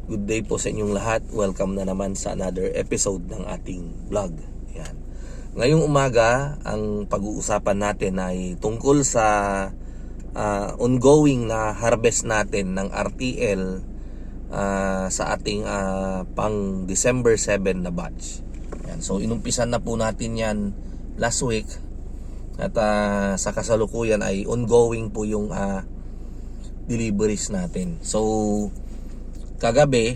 Good day po sa inyong lahat. Welcome na naman sa another episode ng ating vlog. Yan. Ngayong umaga, ang pag-uusapan natin ay tungkol sa ongoing na harvest natin ng RTL sa ating pang December 7 na batch. Yan. So inumpisan na po natin yan last week at sa kasalukuyan ay ongoing po yung deliveries natin. So kagabi,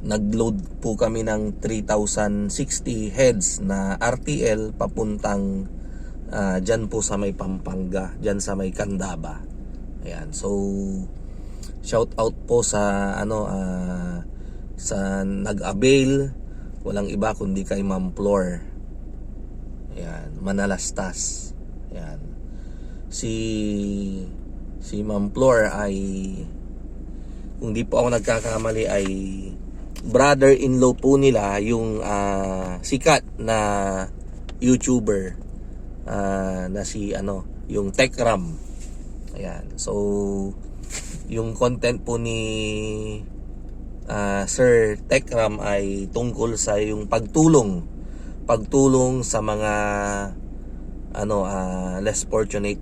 nag-load po kami ng 3,060 heads na RTL papuntang dyan po sa may Pampanga, dyan sa may Candaba. Ayan. So shout out po sa sa nag-avail, walang iba kundi kay Ma'am Flor. Ayan, Manalastas. Ayan. Si Ma'am Flor ay, kung di po ako nagkakamali, ay brother-in-law po nila yung sikat na YouTuber na si yung TechRam. Ayan. So yung content po ni Sir TechRam ay tungkol sa yung pagtulong sa mga less fortunate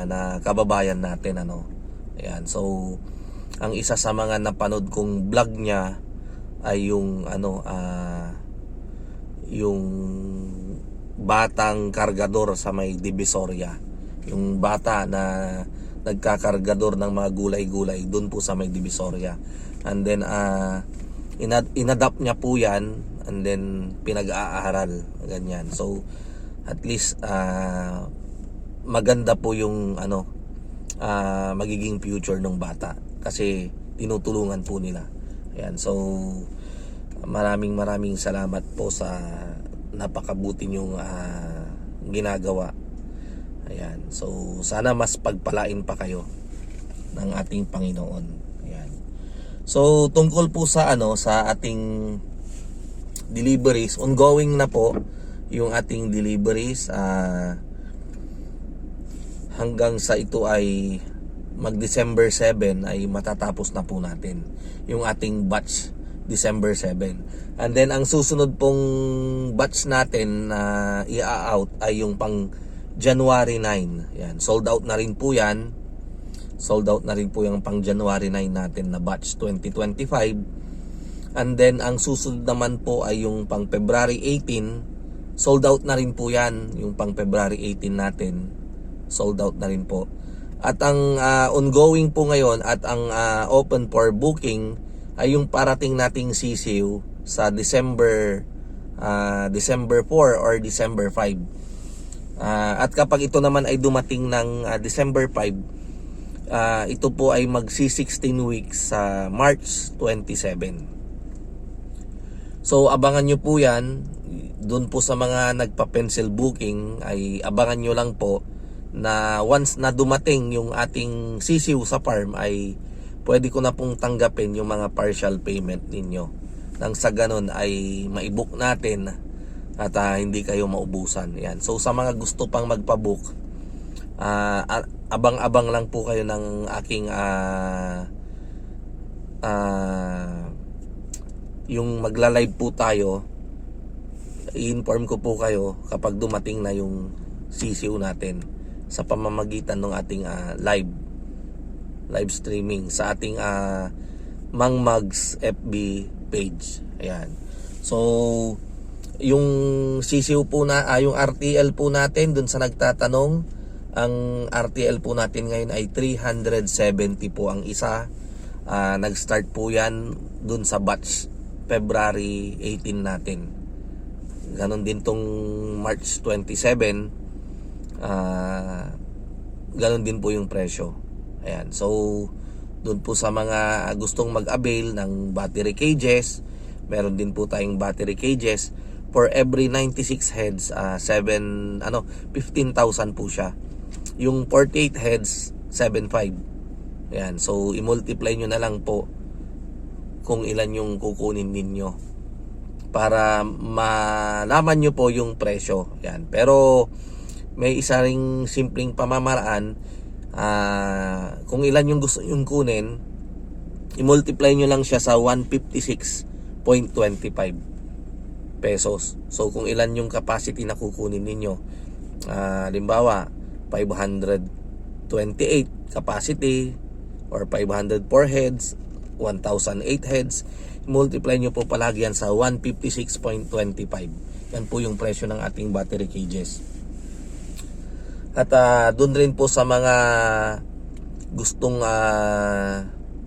na kababayan natin Ayan. So ang isa sa mga napanood kong vlog niya ay yung yung batang kargador sa may Divisoria. Yung bata na nagkakargador ng mga gulay-gulay doon po sa may Divisoria. And then inadapt niya po yan, and then pinag-aaral ganyan. So at least maganda po yung magiging future ng bata kasi tinutulungan po nila. Ayan. So maraming salamat po sa napakabuti niyong ginagawa. Ayan. So sana mas pagpalain pa kayo ng ating Panginoon. Ayan. So tungkol po sa sa ating deliveries, ongoing na po yung ating deliveries hanggang sa ito ay mag December 7 ay matatapos na po natin yung ating batch December 7. And then ang susunod pong batch natin na i-out ay yung pang January 9. Yan, sold out na rin po yan. Sold out na rin po yung pang January 9 natin na batch 2025. And then ang susunod naman po ay yung pang February 18. Sold out na rin po yan, yung pang February 18 natin. Sold out na rin po. At ang ongoing po ngayon at ang open for booking ay yung parating nating sisiw sa December 4 or December 5. At kapag ito naman ay dumating ng December 5, ito po ay magsi 16 weeks sa March 27. So abangan nyo po yan. Doon po sa mga nagpa-pencil booking ay abangan nyo lang po na once na dumating yung ating sisiw sa farm ay pwede ko na pong tanggapin yung mga partial payment ninyo. Nang sa ganun ay maibook natin at hindi kayo maubusan. Yan. So sa mga gusto pang magpabook, abang-abang lang po kayo ng aking yung magla-live po tayo. I-inform ko po kayo kapag dumating na yung sisiw natin sa pamamagitan ng ating live streaming sa ating Mang Mags FB page. Ayan. So yung sisiw po na yung RTL po natin, dun sa nagtatanong, ang RTL po natin ngayon ay 370 po ang isa. Nag-start po yan dun sa batch February 18 natin. Ganon din tong March 27. Ganon din po yung presyo. Ayan. So doon po sa mga gustong mag-avail ng battery cages, meron din po tayong battery cages for every 96 heads, 15,000 po siya. Yung 48 heads, 7,500. Ayan. So i-multiply nyo na lang po kung ilan yung kukunin ninyo para malaman nyo po yung presyo. Ayan. Pero may isa ring simpleng pamamaraan. Kung ilan yung gusto yung kunin, i-multiply nyo lang siya sa 156.25 pesos. So kung ilan yung capacity na kukunin ninyo, halimbawa 528 capacity or 504 heads, 1,008 heads, multiply nyo po palagi yan sa 156.25. Yan po yung presyo ng ating battery cages. At doon rin po sa mga gustong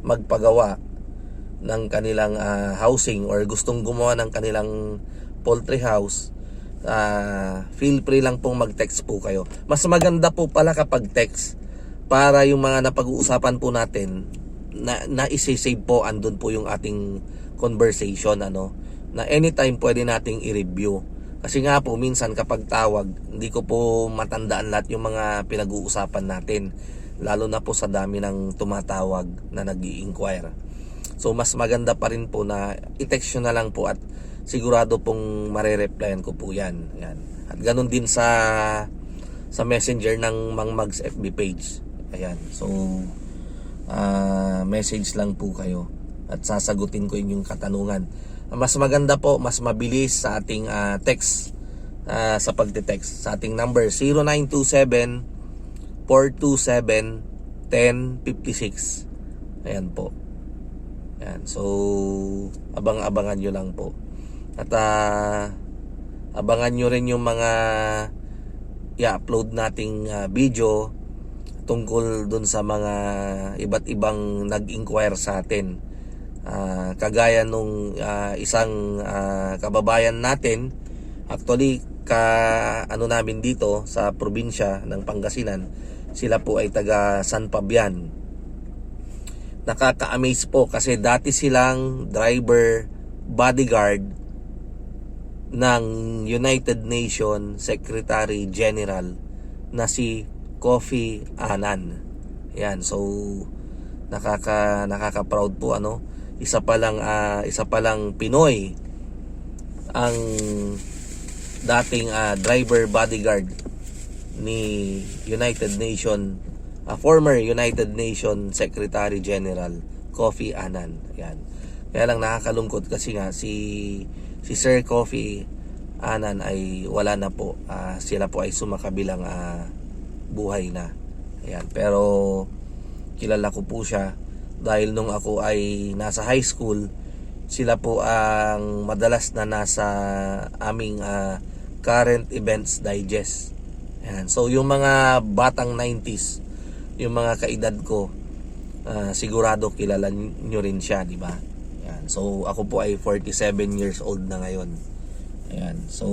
magpagawa ng kanilang housing or gustong gumawa ng kanilang poultry house, feel free lang pong mag-text po kayo. Mas maganda po pala kapag text para yung mga napag-uusapan po natin na isi-save po, andun po yung ating conversation, na anytime pwede nating i-review. Kasi nga po minsan kapag tawag, hindi ko po matandaan lahat yung mga pinag-uusapan natin, lalo na po sa dami ng tumatawag na nag-i-inquire. So mas maganda pa rin po na i-text nyo na lang po at sigurado pong mare-replyan ko po yan. At ganun din sa messenger ng Mang Mags FB page. Ayan. So message lang po kayo at sasagutin ko inyong katanungan. Mas maganda po, mas mabilis sa ating text, sa pagte-text sa ating number 0927-427-1056. Ayan po. Ayan. So abang-abangan nyo lang po. At abangan nyo rin yung mga i-upload nating video tungkol dun sa mga iba't ibang nag-inquire sa atin. Kagaya nung isang kababayan natin, actually namin dito sa probinsya ng Pangasinan, sila po ay taga San Fabian. Nakaka-amaze po kasi dati silang driver bodyguard ng United Nations Secretary General na si Kofi Annan. Yan, so nakaka-proud po, isa pa lang Pinoy ang dating driver bodyguard ni United Nation, former United Nation Secretary General Kofi Annan. Yan. Kaya lang nakakalungkot kasi nga si Sir Kofi Annan ay wala na po. Sila po ay sumakabilang buhay na. Ayan. Pero kilala ko po siya dahil nung ako ay nasa high school, sila po ang madalas na nasa aming current events digest. Ayan. So yung mga batang 90s, yung mga kaedad ko, sigurado kilala nyo rin siya, di ba? Ayan. So ako po ay 47 years old na ngayon. Ayan. So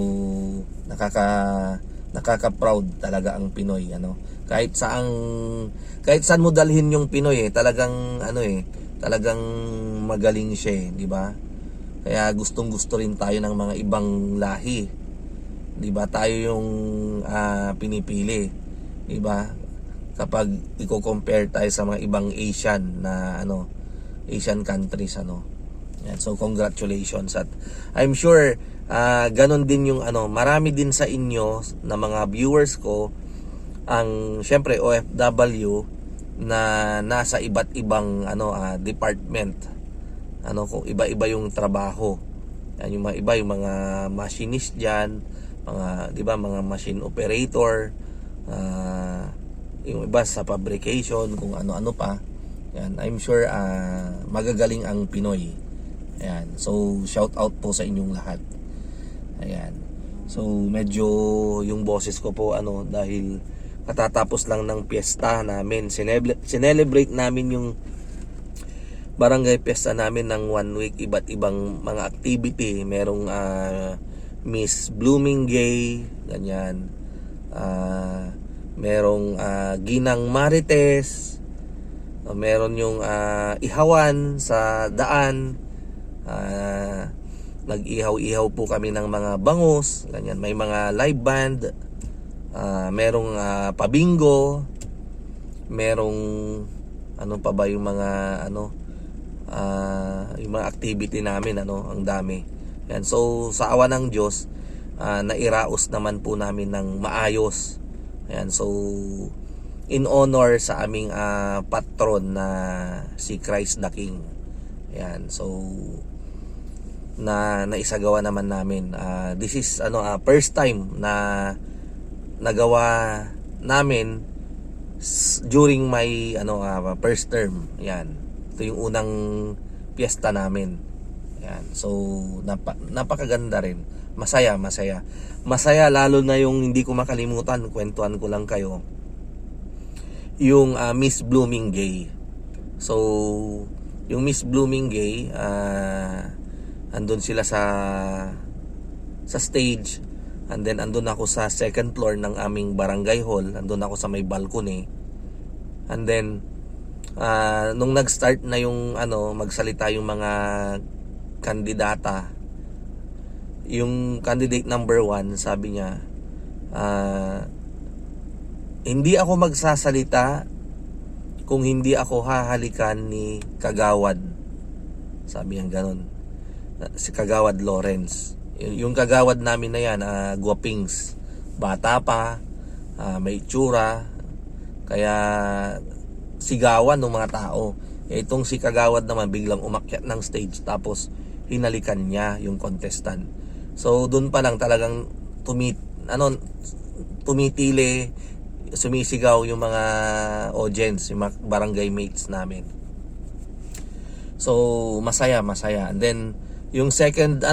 nakaka-proud talaga ang Pinoy, kahit saan mo dalhin yung Pinoy, talagang talagang magaling siya, di ba? Kaya gustong-gusto rin tayo ng mga ibang lahi, di ba? Tayo yung pinipili, di ba? Kapag i-compare tayo sa mga ibang Asian countries, Yan, so congratulations, at I'm sure ganon din yung marami din sa inyo na mga viewers ko ang syempre OFW na nasa iba't ibang department, kung iba-iba yung trabaho. Yan, yung mga machinist diyan, mga mga machine operator, yung iba sa fabrication, kung ano-ano pa. Yan, I'm sure magagaling ang Pinoy. Ayan, so shout out po sa inyong lahat. Ayan. So medyo yung boses ko po dahil katatapos lang ng piyesta namin. Sinelebrate namin yung barangay piyesta namin ng 1 week, iba't ibang mga activity. Merong Miss Blooming Gay, ganyan. Merong Ginang Marites. Meron yung ihawan sa daan. Nag-ihaw-ihaw po kami ng mga bangus, ganyan. May mga live band, merong pabingo, merong pa ba yung mga yung mga activity namin, ang dami. Yan. So sa awa ng Diyos, nairaos naman po namin ng maayos. Ayan, so in honor sa aming patron na si Christ the King. Ayan, so naisagawa naman namin. This is first time na nagawa namin during my first term. Ayan. Ito yung unang piyesta namin. Ayan. So napakaganda rin. Masaya. Masaya lalo na yung hindi ko makalimutan, kwentuhan ko lang kayo. Yung Miss Blooming Gay. So yung Miss Blooming Gay, andun sila sa stage, and then andun ako sa second floor ng aming barangay hall, andun ako sa may balcony, and then nung nag-start na yung magsalita yung mga kandidata, yung candidate number 1, sabi niya, hindi ako magsasalita kung hindi ako hahalikan ni Kagawad, sabi niya ganun, si Kagawad Lawrence. Yung Kagawad namin na yan, guwapings, bata pa, may itsura, kaya sigawan ng mga tao. Itong si Kagawad naman biglang umakyat ng stage, tapos hinalikan niya yung contestant. So doon pa lang talagang tumitili, sumisigaw yung mga audience, yung mga barangay mates namin. So masaya. And then yung second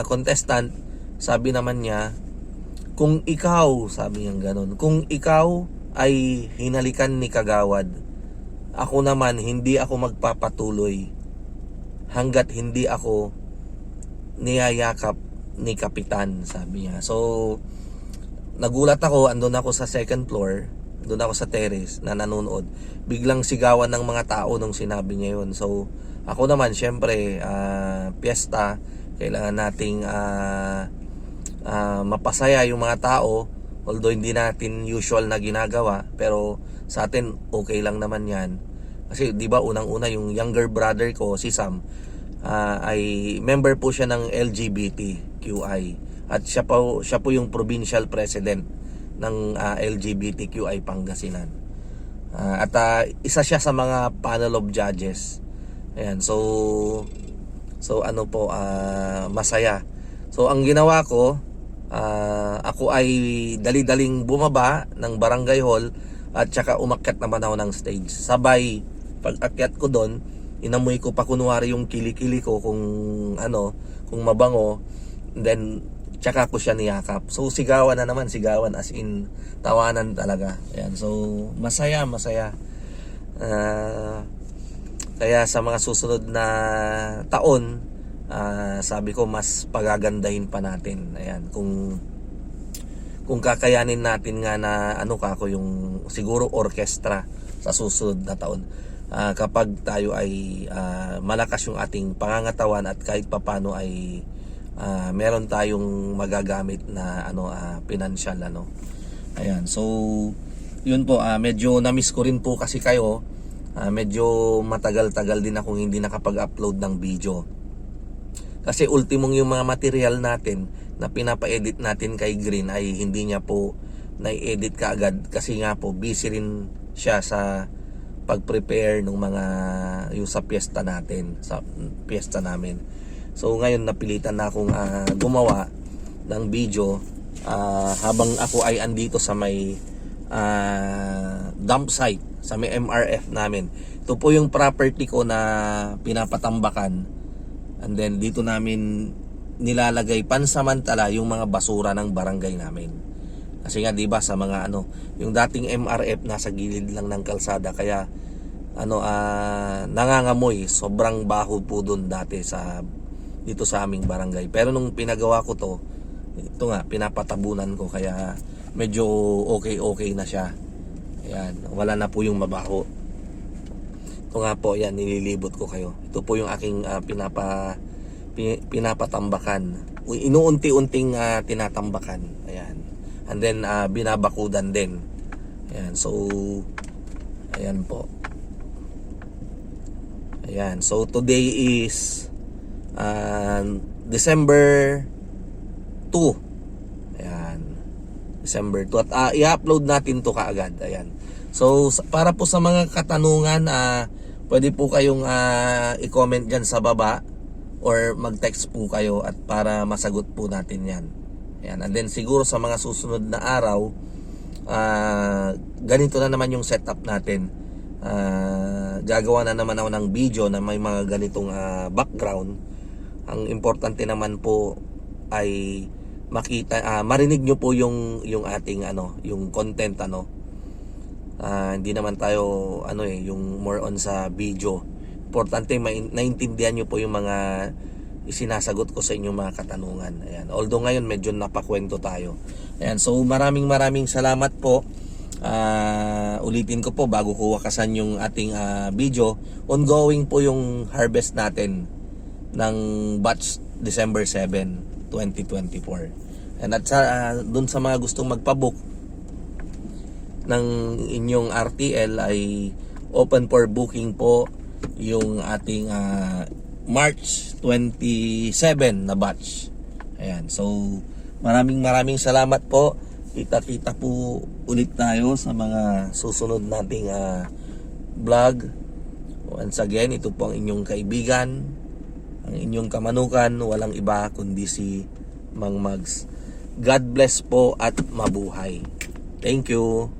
contestant, sabi naman niya, kung ikaw, sabi niya ganun, kung ikaw ay hinalikan ni Kagawad, ako naman hindi ako magpapatuloy hanggat hindi ako niyayakap ni Kapitan, sabi niya. So nagulat ako, andun ako sa second floor, doon ako sa terrace na nanonood. Biglang sigawan ng mga tao nung sinabi niya yun. So ako naman, syempre, piyesta, kailangan nating mapasaya yung mga tao, although hindi natin usual na ginagawa, pero sa atin okay lang naman yan. Kasi di ba unang-una yung younger brother ko, si Sam, ay member po siya ng LGBTQI, at siya po yung provincial president ng LGBTQI Pangasinan, at isa siya sa mga panel of judges. Ayan, so masaya. So ang ginawa ko, ako ay dali-daling bumaba ng barangay hall, at saka umakyat naman ako ng stage. Sabay pag-akyat ko doon, inamoy ko pa kunwari yung kilikili ko kung mabango, and then tsaka ko siya niyakap. So sigawan as in tawanan talaga. Ayan, so masaya. Kaya sa mga susunod na taon, sabi ko mas pagagandahin pa natin. Ayan, kung kakayanin natin nga na yung siguro orkestra sa susunod na taon, kapag tayo ay malakas yung ating pangangatawan, at kahit papano ay meron tayong magagamit na financial Ayan, so yun po, medyo na-miss ko rin po kasi kayo. Medyo matagal-tagal din akong hindi nakapag-upload ng video. Kasi ultimong yung mga material natin na pinapa-edit natin kay Green ay hindi niya po na-edit kaagad, kasi nga po busy rin siya sa pag-prepare ng mga yung sa piyesta namin. So ngayon napilitan na akong gumawa ng video habang ako ay andito sa may dump site, sa may MRF namin. Ito po yung property ko na pinapatambakan, and then dito namin nilalagay pansamantala yung mga basura ng barangay namin. Kasi nga 'di ba sa mga yung dating MRF nasa gilid lang ng kalsada, kaya nangangamoy, sobrang baho po doon dati dito sa aming barangay. Pero nung pinagawa ko ito nga pinapatabunan ko, kaya medyo okay na siya. Ayan, wala na po yung mabaho. Ito nga po, yan, nililibot ko kayo. Ito po yung aking pinapatambakan. Inuunti-unting tinatambakan. Ayan. And then binabakudan din. Ayan, so ayan po. Ayan, so today is December 2. Ayan, December 2. At i-upload natin to kaagad. Ayan. So para po sa mga katanungan, pwede po kayong i-comment dyan sa baba or mag-text po kayo at para masagot po natin yan. Ayan. And then siguro sa mga susunod na araw, ganito na naman yung setup natin. Gagawa na naman ako ng video na may mga ganitong background. Ang importante naman po ay makita, marinig nyo po yung ating yung content hindi naman tayo yung more on sa video. Importante naintindihan nyo po yung mga isinasagot ko sa inyong mga katanungan. Ayan. Although ngayon medyo napakwento tayo. Ayan. So maraming salamat po. Ulitin ko po bago ko wakasan yung ating video. Ongoing po yung harvest natin ng batch December 7, 2024. And at dun sa mga gustong magpabook ng inyong RTL ay open for booking po yung ating March 27 na batch. Ayan. So maraming salamat po. Kita-kita po ulit tayo sa mga susunod nating vlog. Once again, ito po ang inyong kaibigan, ang inyong kamanukan, walang iba kundi si Mang Mags. God bless po at mabuhay. Thank you.